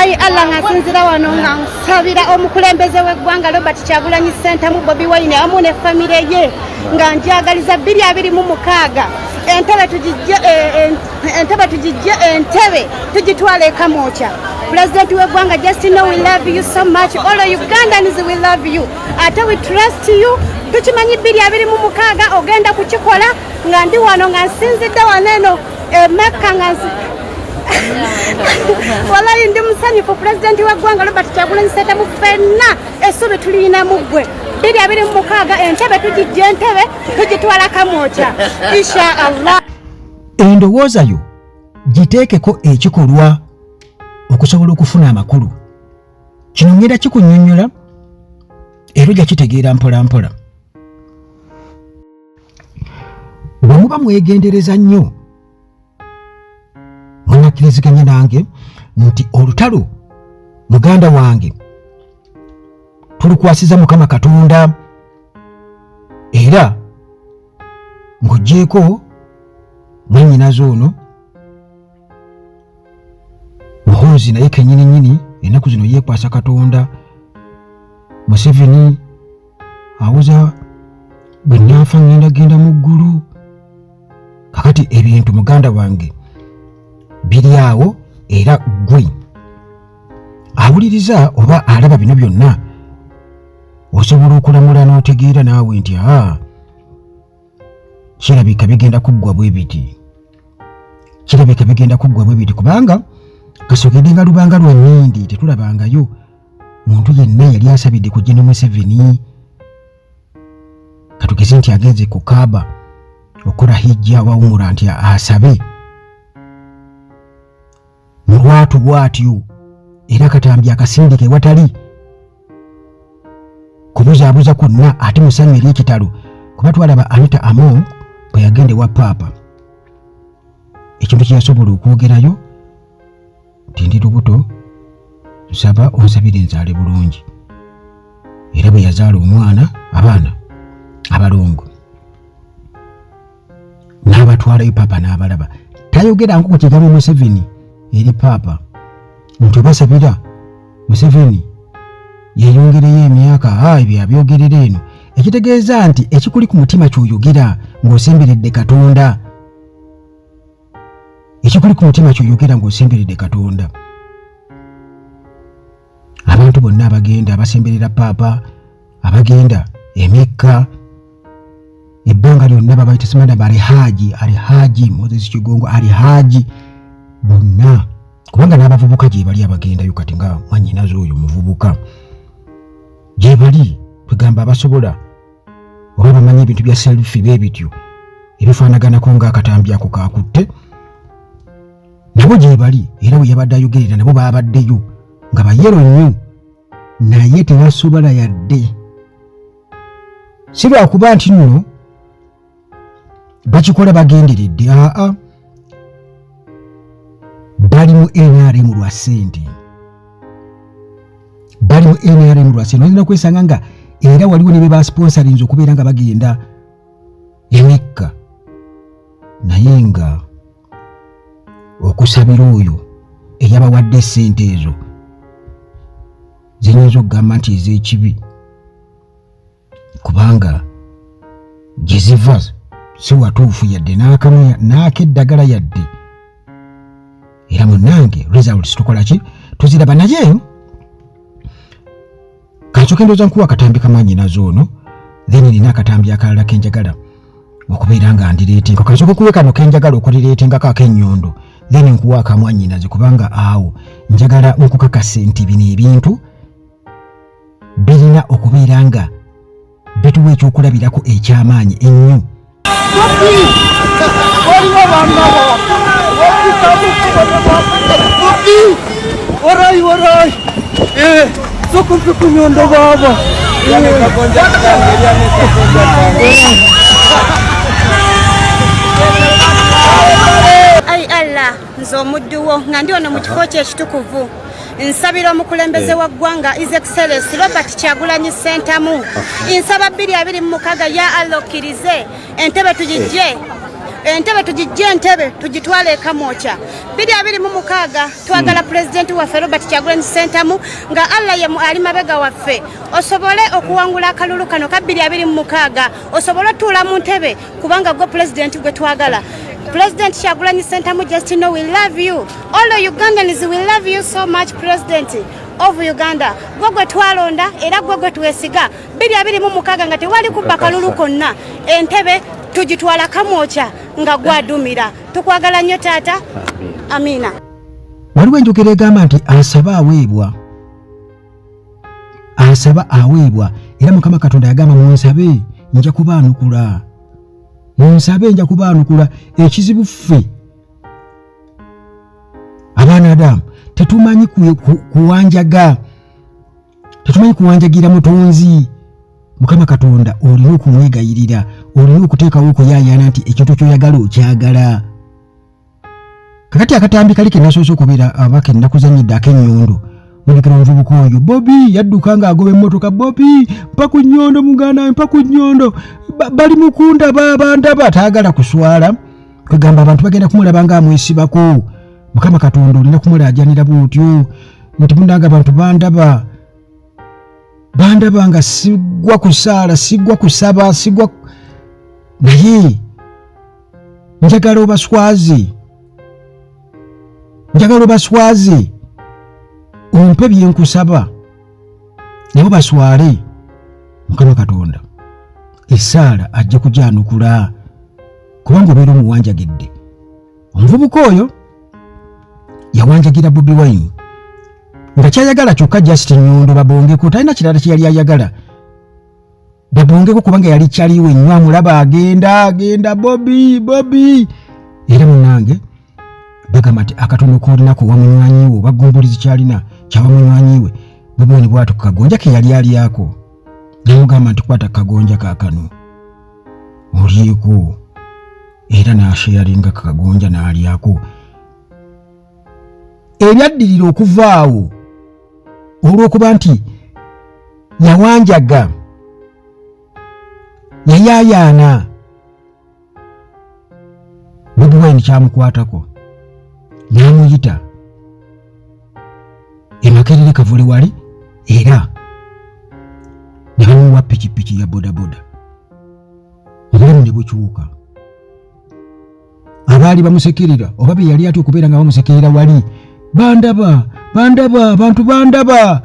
Ai Allah ngasinzira wano nga nsabira omukulembeze w'eggwanga Robert Kyagulanyi Ssentamu Bobi Wine amu ne famire ye nga njagaliza 2026 entebe tugitwale e Kamwokya. President w'eggwanga, just know we love you so much. All Ugandans we love you. Ate we trust you. Tukimanyi 2026 ogenda kukikola nga ndi wano nga nsinzidde waneno Mecca nga Wallahi ndi musanyufu President w'eggwanga Robert Kyagulanyi Ssentamu ffenna essubi tulina mu ggwe. 2026 entebe tugitwala Kamwokya insha Allah. Endowooza yo giteekeko ekikolwa okusobola okufuna amakulu. Kino ngenda kikunnyonnyola era ojja kitegeera mpola mpola. Bwe muba mwegendereza nnyo munnakkiriziganya nange nti olutalo muganda wange tulukwasiza Mukama Katonda era ng'oggyeko mwennyinazo ono Muhoozi naye kennyini ennaku zino yeekwasa Katonda. Museveni awuza bwe nnaafa ngenda genda mu ggulu. Kakati ebintu muganda wange biri awo era ggwe awuliriza oba alaba bino byonna osobola okulamula n'otegeera naawe nti kirabika bigenda kuggwa bwe biti. Kirabika bigenda kuggwa bwe biti kubanga kasogedde nga lubanga lwa Nnindi tetulabangayo muntu yenna yali asabidde ku Gen. Museveni katugeze nti agenze ku Kaaba okukola hijja wawumula nti asabe mulwatu bwatyo era katambye akasindike watali kubuzaabuza kwonna ate musanyu eri ekitalo kuba twalaba Anita Among bwe yagende wa Paapa. Ekintu kye yasobola okwogerayo nti ndi lubuto nsaba onsabire nzaale bulungi era bwe yazaala omwana abaana abalongo n'abatwalayo Paapa n'abalaba. Tayogeranko ku kigambo Museveni eri Paapa nti obasabira Museveni yeyongereyo emyaka ebyo abyogerera eno, ekitegeeza nti ekikuli ku mutima ky'oyogera ng'osemberedde Katonda. Ekikuli ku mutima ky'oyogera ng'osemberedde Katonda. Abantu bonna abagenda abasemberera Paapa, abagenda Mecca, ebbanga lyonna babayita Simanda Alhaji Moses Kigongo Alhaji bonna kubanga n'abavubuka gye bali abagendayo kati nga mwannyinazo oyo muvubuka gye bali tugamba abasobola oba bamanyi ebintu bya selfie bye bityo ebifaanaganako ng'akatambi ako kakutte nabo gye bali era bwe yabadde ayogerera nabo baabaddeyo nga bayero nnyo naye tebasobola yadde. Si lwakuba nti nno bakikola bagenderedde, bali mu NRM lwa ssente. Bali mu NRM lwa ssente. Olina kwesanga nga era waliwo ne be basponsorinze okubeera nga bagenda Mecca naye nga okusabira oyo eyabawadde ssente ezo zinyinza okugamba nti ez'ekibi kubanga gye ziva si watuufu yadde n'akamu n'akeddagala yadde era munnange results tukola ki tuziraba. Naye kansoke ndowooza nkuwa akatambi kamwannyinazo ono then nina akatambi akalala kenjagala okubeera nga ndireetinga. Kansoke kuwe kano kenjagala okulireetingako ak'ennyondo then nkuwa akamwannyinaze kubanga awo njagala nkukakasa nti bino ebintu birina okubeera nga bituwa ekyokulabirako ekyamaanyi ennyo. Warai soko kunyondo baba Ai Allah nze omudduwo nga ndi ono mu kifo ky'ekitukuvu nsabira omukulembeze wa ggwanga His Excellency Robert Kyagulanyi Ssentamu nsaba 2026 ya Allah okkirize entebe tugijje entebe tugijje entebe tugitwale Kamwokya 2026 twagala president waffe Robert Kyagulanyi Ssentamu nga Allah ye ali mabega waffe osobole okuwangula akalulu kano ka 2026 osobole tuula mu ntebe kubanga gwe president gwe twagala. President Kyagulanyi Ssentamu, just to know we love you. All Ugandans, we love you so much, President of Uganda. Gwagwe twalonda era gwagwe tuwesiga 2026 nga tewali kubba kalulu konna entebe tugitwala Kamwokya nga gwadumira. Tukwagala nnyo taata. Amina. Waliwo enjogera egamba nti asaba aweebwa era Mukama Katonda yagamba munsabe nja kubaanukula. Munsabe nja kubaanukula. Ekizibu ffe abaana Adamu tetumanyi kuwanjaga, tetumanyi kuwanjagira mutonzi. Mukama Katonda olina okumwegayirira, olina okuteekawo okuyaayana nti ekintu kyoyagala okyagala. Kakati akatambi kali ke nasoose okubeera abaka ennaku zannyidde ak'ennyondo. Mulikira omuvubuka oyo Bobi yadduka ng'agoba emmotoka. Bobi mpa ku nnyondo muganda, mpa ku nnyondo, bali mukundaba bandaba. Taagala kuswala kwegamba abantu bagenda kumulaba ng'amwesibako. Mukama Katonda olina kumulaajanira bw'otyo nti munanga abantu bandaba nga sigwa kusaala, sigwa kusaba, sigwa naye njagala obaswaze ompe byenkusaba nabo baswale. Mukama Katonda esaala ajja kujanukula kubanga obeera omuwanjagidde. Omuvubuka oyo yawanjagira Bobi Wine nga kyayagala kyokka just nnyondo babongeko, talina kirala kye yali ayagala. Babongeko kubanga yali kyaliwo ennyo amulaba agenda Bobi. Era munange bagamba nti akatono k'olinako wamunywanyiwo bagumbulizi kyalina kyawamunywanyiwe. Bobi Wine bw'ato ku kagonja ke yali alyako namugamba nti kwata kagonja kaakano olyeko, era n'asheyalinga kagonja n'alyako. Ebyaddirira okuvaawo olw'okuba nti yawanjaga, yayaayaana. Bobi Wine kyamukwatako n'amuyita Makerere Kavule wali era ne bamuwa pikipiki ya bodaboda. Obulamu ne bukyuka. Abaali bamusekirira oba bye yali ati okubeera nga bamusekirira wali bandaba abantu bandaba.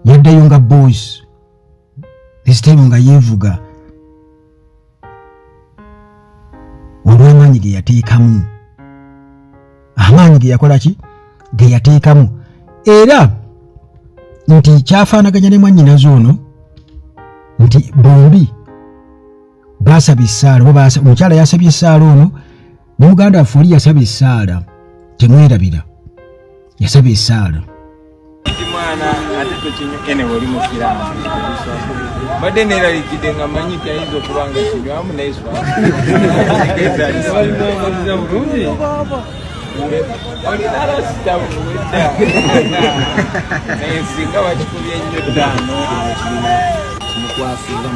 Yaddayo nga boys this time nga yeevuga olw'amaanyi ge yateekamu, amaanyi ge yakola ki ge yateekamu, era nti kyafaanaganya ne mwannyinaze ono nti bombi baasaba essaala oba omukyala yasabye essaala ono ne muganda waffe oli yasaba essaala. Temwerabira yasaba essaala. Mwana ate tokinyukene wali mu kiraamu badde neeralikidde nga manyi tyayinza okuba nga kinywamu naiswa bulungi olina rasita buwedda naye singa wakikubye ennyo ttaano mukwasinga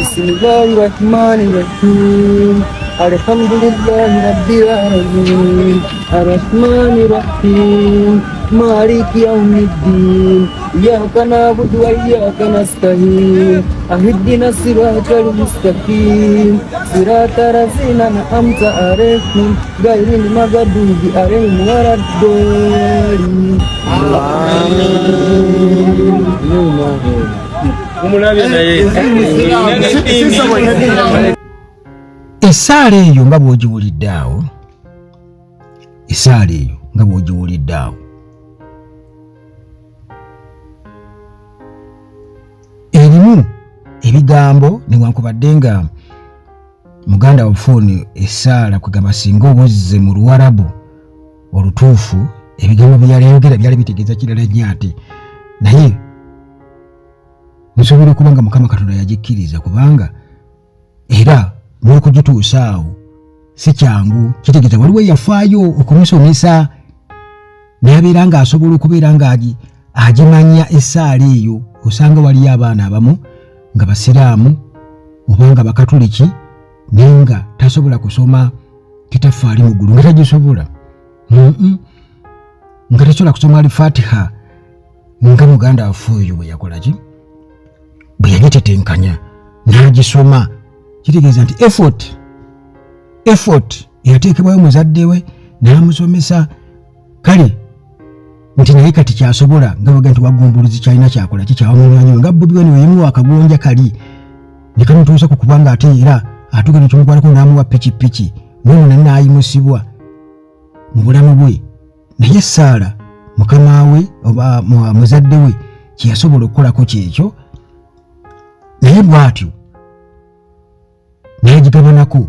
Bismillahirrahmanirrahim. Alhamdulillahi rabbil alamin. Arrahmanirrahim. Maliki yawmiddin. Iyyaka na'budu wa iyyaka nasta'in. Ihdina siratal mustaqim. Siratal ladzina an'amta 'alaihim ghairil maghdubi 'alaihim waladdallin. Amin. Essaala eyo nga bw'ogiwulidde awo, essaala eyo nga bw'ogiwulidde awo erimu ebigambo newankubadde nga muganda waffe essaala kwegamba singa obuzze mu Luwarabu olutuufu ebigambo bye yali ayogera byali bitegeeza kirala nnyo ate naye musobola okuba nga Mukama Katonda yagikkiriza kubanga era n'okugituusa awo si kyangu kitegeeza waliwo yafaayo okumusomesa n'abeera ng'asobola okubeera ng'agimanya essaala eyo. Osanga waliyo abaana abamu nga basiraamu oba nga bakatuliki naye nga tasobola kusoma kitaffaali mu ggulu nga tagisobola nga tasobola kusoma Al-Fatiha nga muganda waffe oyo bwe yakola ki bwe yagitetenkanya n'agisoma. Kitegeeza nti effort eyateekebwayo muzadde we n'amusomesa kale nti naye kati kyasobola nga baga nti wagumbuluzi kyalina kyakola kikyawamunywanyiwe nga Bobi Wine weyimuwa akagonja kali ne kamutuusa ku kuba nga ate era atugenda kimukwalako n'amuwa pikipiki n'ono nali n'ayimusibwa mu bulamu bwe. Naye Saara mukama we oba muzadde we kyeyasobola okukolako kyekyo, naye bw'atyo n'agigabanako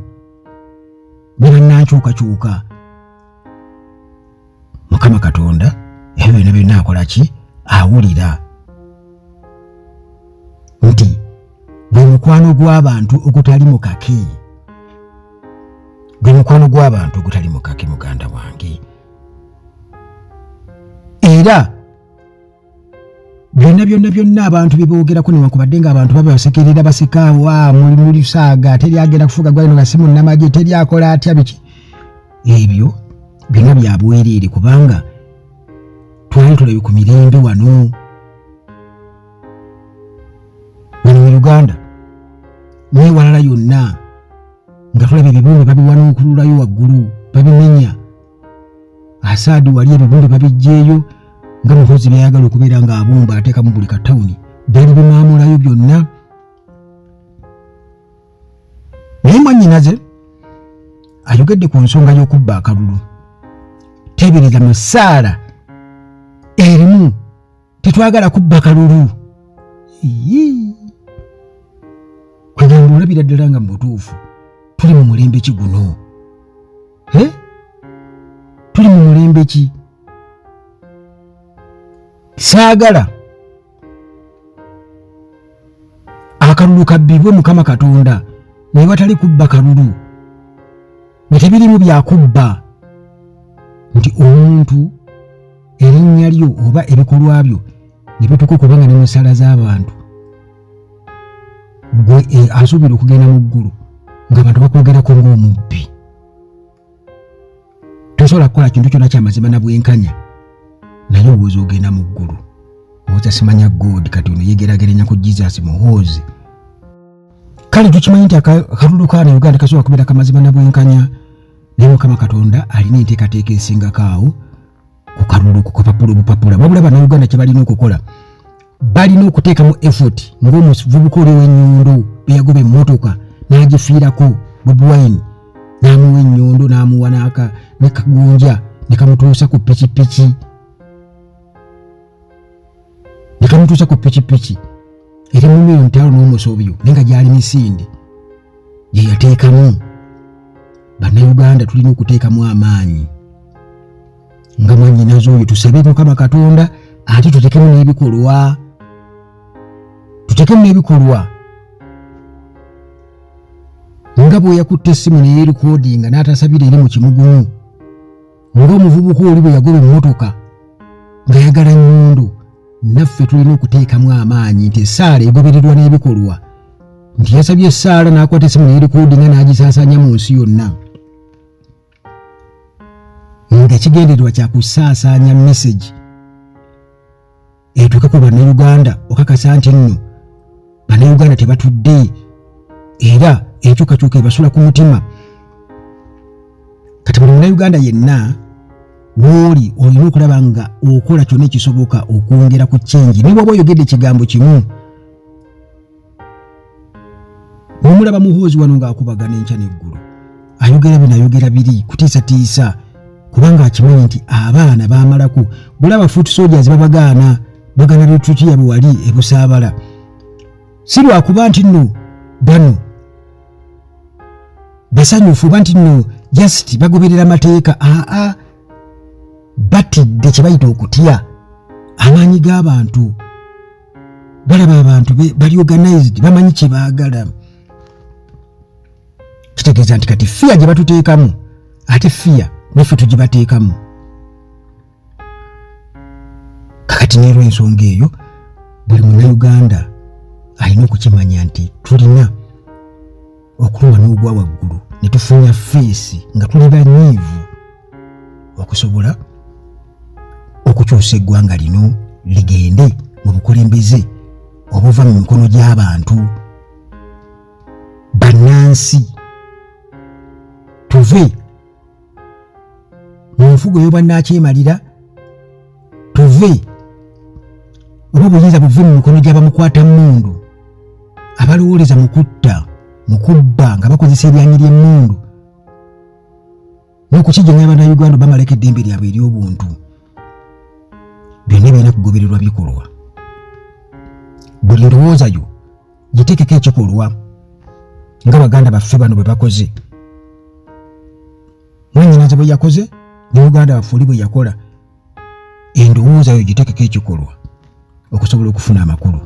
ne bannankyukakyuka. Mukama Katonda ebyo byonna byonna akola ki? Awulira. Nti gwe mukwano gw'abantu ogutali mukake, gwe mukwano gw'abantu ogutali mukake muganda wange. Era byonna abantu biboogerako newankubadde ng'abantu babasekerera basekaawa muli saaga teri agenda kufuga gwalino nga si munnamagye teri akola atya biki, ebyo byonna bya bwereere kubanga twali tulabe ku mirembe wano mu Uganda n'ewalala yonna nga tulaba ebibumbe babiwanuukululayo waggulu babimenya. Asaadi wali ebibumbe babijjeeyo nga muhozi byayagala okubeera ng'abumba ateeka mu buli katawuni byali bimaamulayo byonna. Naye mwannyinaze ayogedde ku nsonga y'okubba akalulu. Teebereza mu Saara erimu tetwagala kubba kalulu. Kwegamba olabira ddala nga mu butuufu tuli mu mulembe ki guno? Tuli mu mulembe ki? Saagala akalulu kabbibwe Mukama Katonda naye watali kubba kalulu ne tebirimu byakubba nti omuntu erinnya lyo oba ebikolwa byo ne bituuka okubanga ne mu nsala z'abantu gwe asuubira okugenda mu ggulu ng'abantu bakwogerako ng'omubbi. Tosobola kukola kintu kyonna ky'amazima na bwenkanya naye owooza ogenda mu ggulu. Owooza simanya God kati ono yegeraageranya ku Jesus muhoozi. Kale tukimanyi nti akalulu kaana Uganda kasobola kubeera kamazima na bwenkanya naye Mukama Katonda alina enteekateeka esingako awo ku kalulu ku kapapula obupapula. Wabula bannayuganda kye balina okukola balina okuteekamu effort ng'omuvubuka oli w'ennyondo beyagoba emmotoka n'agifiirako Bobi Wine n'amuwa ennyondo n'amuwa ne kagonja ne kamutuusa ku pikipiki eri mu milioni 5 n'omusobyo naye nga gyali misinde gye yateekamu. Bannayuganda tulina okuteekamu amaanyi nga mwannyinaze oyo tusabe Mukama Katonda ate tutekemu n'ebikolwa nga bwe yakutte essimu neyeerikodinga n'atasabira eri mu kimugumu ng'omuvubuka oli bwe yagoba emmotoka ng'ayagala nnyondo. Naffe tulina okuteekamu amaanyi nti Saara egobererwa n'ebikolwa, nti yasabye Saara n'akwata essimu neyeerikodinga n'agisaasaanya mu nsi yonna ng'ekigendererwa kya kusaasaanya message etuuke ku bannayuganda okakasa nti nno bannayuganda tebatudde era enkyukakyuka ebasula ku mutima. Kati buli munnayuganda yenna w'oli olina okulaba nga okola kyonna ekisoboka okwongera ku kyenji. Naye bw'oba oyogedde ekigambo kimu nomulaba muhoozi wano ng'akubagana enkya n'eggulu ayogera bino ayogera biri kutiisatiisa kubanga akimanyi nti abaana baamalako. Bulaba foot soldiers babagaana Litukiya bwe wali ebusaabala si lwakuba nti nno bano basanyufu oba nti nno just bagoberera amateeka. Batidde kye bayita okutya amaanyi g'abantu. Balaba abantu bali organized bamanyi kye baagala. kitegeeza nti kati fiya gye batuteekamu ate fiya naffe tugibateekamu. Kakati n'olw'ensonga eyo buli munnayuganda alina okukimanya nti tulina okulumwa n'ogwa waggulu ne tufunya feesi nga tuli banyiivu okusobola okukyusa eggwanga lino ligende mu bukulembeze obuva mu mikono gy'abantu bannansi. Tuve mu nfugo y'obwannakyemalira, tuve oba obuyinza buve mu mikono gy'abamukwatamundu abalowooleza mu kutta, mu kubba nga bakozesa eryanyi ly'emmundu n'okukijjanya Abannayuganda bamaleko eddembe lyabwe ery'obuntu. Byonna birina kugobererwa bikolwa. Buli ndowooza yo giteekeko ekikolwa nga Baganda baffe bano bwe bakoze. Mwannyinaze bwe yakoze ne Uganda waffe oli bwe yakola. Endowooza yo giteekeko ekikolwa okusobola okufuna amakulu.